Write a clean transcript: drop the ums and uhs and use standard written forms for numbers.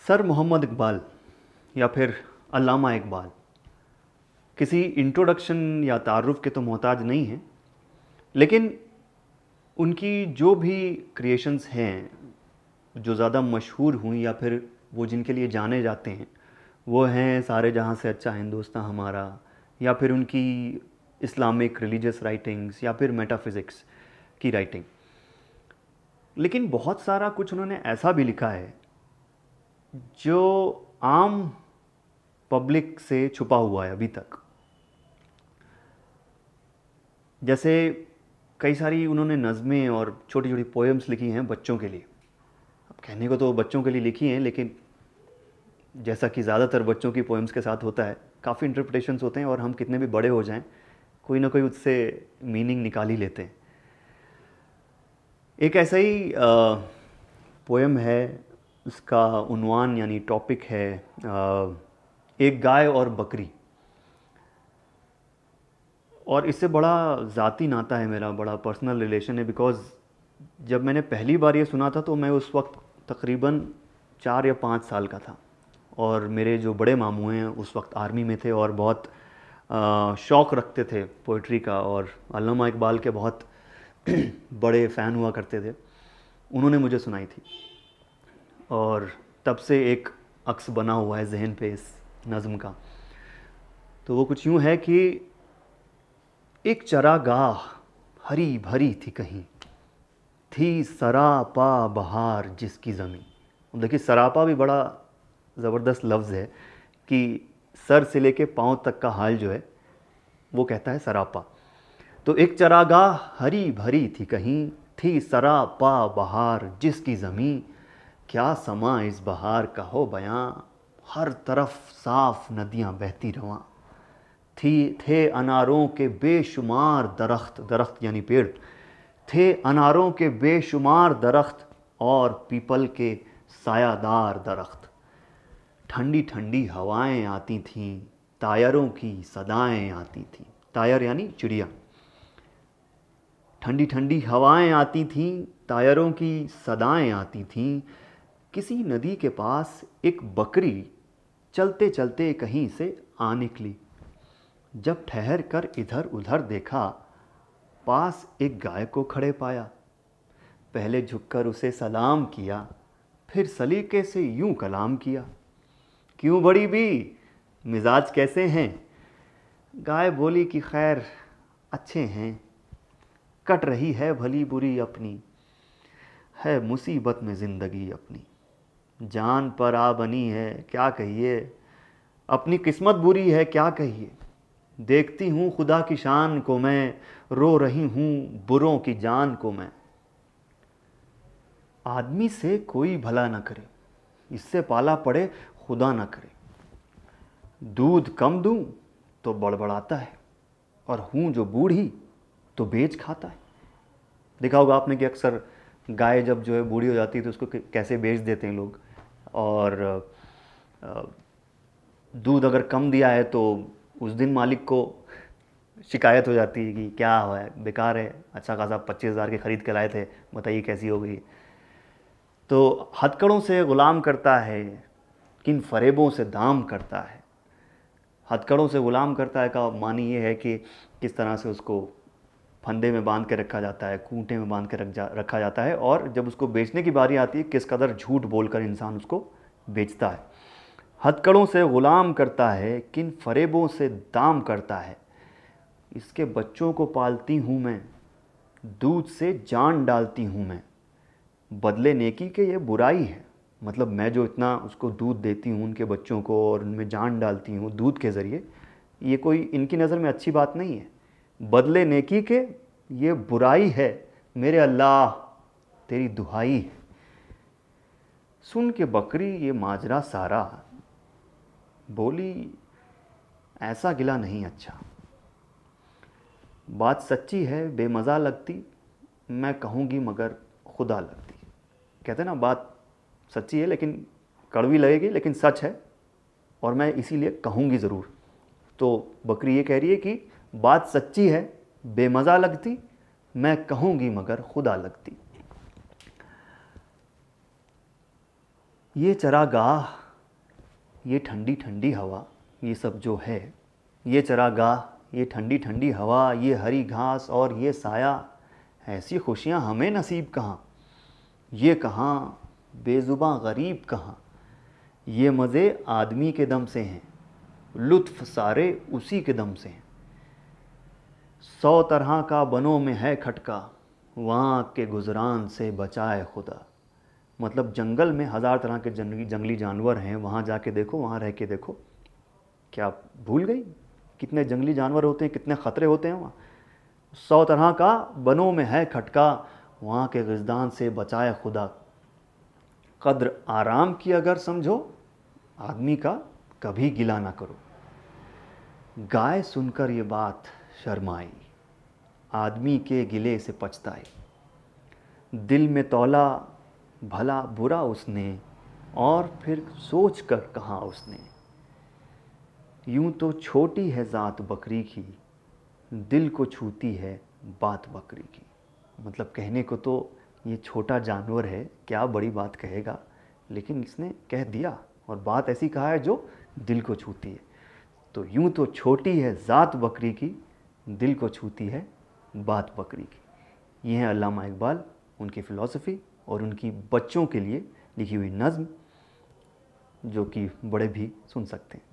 Sir Mohammad Iqbal या फिर अल्लामा इकबाल किसी इंट्रोडक्शन या तारुफ के तो मोहताज नहीं हैं, लेकिन उनकी जो भी क्रिएशंस हैं जो ज़्यादा मशहूर हुई या फिर वो जिनके लिए जाने जाते हैं वो हैं सारे जहाँ से अच्छा हिंदुस्तान हमारा, या फिर उनकी इस्लामिक रिलीजियस राइटिंग्स या फिर मेटाफिज़िक्स की राइटिंग। लेकिन बहुत सारा कुछ उन्होंने ऐसा भी लिखा है जो आम पब्लिक से छुपा हुआ है अभी तक। जैसे कई सारी उन्होंने नज़में और छोटी छोटी पोएम्स लिखी हैं बच्चों के लिए। अब कहने को तो बच्चों के लिए लिखी हैं, लेकिन जैसा कि ज़्यादातर बच्चों की पोएम्स के साथ होता है, काफ़ी इंटरप्रिटेशंस होते हैं और हम कितने भी बड़े हो जाएं कोई ना कोई उससे मीनिंग निकाल ही लेते हैं। एक ऐसा ही पोएम है, उसका उन्वान यानी टॉपिक है एक गाय और बकरी। और इससे बड़ा ज़ाती नाता है मेरा, बड़ा पर्सनल रिलेशन है, बिकॉज़ जब मैंने पहली बार ये सुना था तो मैं उस वक्त तकरीबन 4 या 5 साल का था, और मेरे जो बड़े मामू हैं उस वक्त आर्मी में थे और बहुत शौक़ रखते थे पोइट्री का, और अल्लामा इकबाल के बहुत बड़े फ़ैन हुआ करते थे। उन्होंने मुझे सुनाई थी और तब से एक अक्स बना हुआ है ज़हन पे इस नज़्म का। तो वो कुछ यूँ है कि एक चरागाह हरी भरी थी कहीं, थी सरापा बहार जिसकी ज़मीं। देखिए सरापा भी बड़ा ज़बरदस्त लफ्ज़ है कि सर से लेके पाँव तक का हाल जो है वो कहता है सरापा। तो एक चरागाह हरी भरी थी कहीं, थी सरापा बहार जिसकी ज़मीं। क्या समा इस बहार का हो बयां, हर तरफ साफ नदियां बहती रवां। थे अनारों के बेशुमार दरख्त, दरख्त यानी पेड़, थे अनारों के बेशुमार दरख्त और पीपल के सायादार दरख्त। ठंडी ठंडी हवाएं आती थीं, तायरों की सदाएं आती थीं। तायर यानी चिड़िया। ठंडी ठंडी हवाएं आती थीं, तायरों की सदाएं आती थीं। किसी नदी के पास एक बकरी चलते चलते कहीं से आ निकली। जब ठहर कर इधर उधर देखा, पास एक गाय को खड़े पाया। पहले झुककर उसे सलाम किया, फिर सलीके से यूं कलाम किया। क्यों बड़ी बी, मिजाज कैसे हैं? गाय बोली कि खैर अच्छे हैं, कट रही है भली बुरी अपनी, है मुसीबत में ज़िंदगी अपनी। जान पर आ बनी है क्या कहिए, अपनी किस्मत बुरी है क्या कहिए। देखती हूँ खुदा की शान को मैं, रो रही हूँ बुरों की जान को मैं। आदमी से कोई भला न करे, इससे पाला पड़े खुदा न करे। दूध कम दूँ तो बड़बड़ाता है, और हूँ जो बूढ़ी तो बेच खाता है। देखा होगा आपने कि अक्सर गाय जब जो है बूढ़ी हो जाती है तो उसको कैसे बेच देते हैं लोग। और दूध अगर कम दिया है तो उस दिन मालिक को शिकायत हो जाती है कि क्या हुआ है, बेकार है, अच्छा खासा 25,000 के ख़रीद के लाए थे, बताइए कैसी हो गई। तो हथकड़ों से ग़ुलाम करता है, किन फरेबों से दाम करता है। हथकड़ों से ग़ुलाम करता है का मानी ये है कि किस तरह से उसको फंदे में बांध के रखा जाता है, खूंटे में बांध के रखा जाता है, और जब उसको बेचने की बारी आती है किस कदर झूठ बोलकर इंसान उसको बेचता है। हथकड़ों से ग़ुलाम करता है, किन फरेबों से दाम करता है। इसके बच्चों को पालती हूँ मैं, दूध से जान डालती हूँ मैं। बदले नेकी के ये बुराई है, मतलब मैं जो इतना उसको दूध देती हूँ उनके बच्चों को और उनमें जान डालती हूँ दूध के ज़रिए, ये कोई इनकी नज़र में अच्छी बात नहीं है। बदले नेकी के ये बुराई है, मेरे अल्लाह तेरी दुहाई है। सुन के बकरी ये माजरा सारा, बोली ऐसा गिला नहीं अच्छा। बात सच्ची है बेमज़ा लगती, मैं कहूँगी मगर खुदा लगती। कहते ना बात सच्ची है लेकिन कड़वी लगेगी, लेकिन सच है और मैं इसीलिए कहूँगी ज़रूर। तो बकरी ये कह रही है कि बात सच्ची है बेमज़ा लगती, मैं कहूँगी मगर खुदा लगती। ये चरागाह ये ठंडी ठंडी हवा, ये सब जो है, ये चरागाह, ये ठंडी ठंडी हवा, ये हरी घास और ये साया, ऐसी खुशियाँ हमें नसीब कहाँ। ये कहाँ बेज़ुबां गरीब कहाँ, ये मज़े आदमी के दम से हैं, लुत्फ़ सारे उसी के दम से हैं। 100 तरह का बनों में है खटका, वहाँ के गुजरान से बचाए खुदा। मतलब जंगल में 1000 तरह के जंगली जानवर हैं, वहाँ जाके देखो, वहाँ रह के देखो। क्या भूल गई कितने जंगली जानवर होते हैं, कितने ख़तरे होते हैं वहाँ। 100 तरह का बनों में है खटका, वहाँ के ग़िज़दान से बचाए खुदा। कद्र आराम की अगर समझो, आदमी का कभी गिला ना करो। गाय सुनकर ये बात शर्माई, आदमी के गिले से पछताई। दिल में तौला भला बुरा उसने, और फिर सोच कर कहा उसने। यूं तो छोटी है ज़ात बकरी की, दिल को छूती है बात बकरी की। मतलब कहने को तो ये छोटा जानवर है, क्या बड़ी बात कहेगा, लेकिन इसने कह दिया, और बात ऐसी कहा है जो दिल को छूती है। तो यूं तो छोटी है ज़ात बकरी की, दिल को छूती है बात बकरी की। ये है अल्लामा इकबाल, उनकी फ़िलॉसफ़ी और उनकी बच्चों के लिए लिखी हुई नज़्म, जो कि बड़े भी सुन सकते हैं।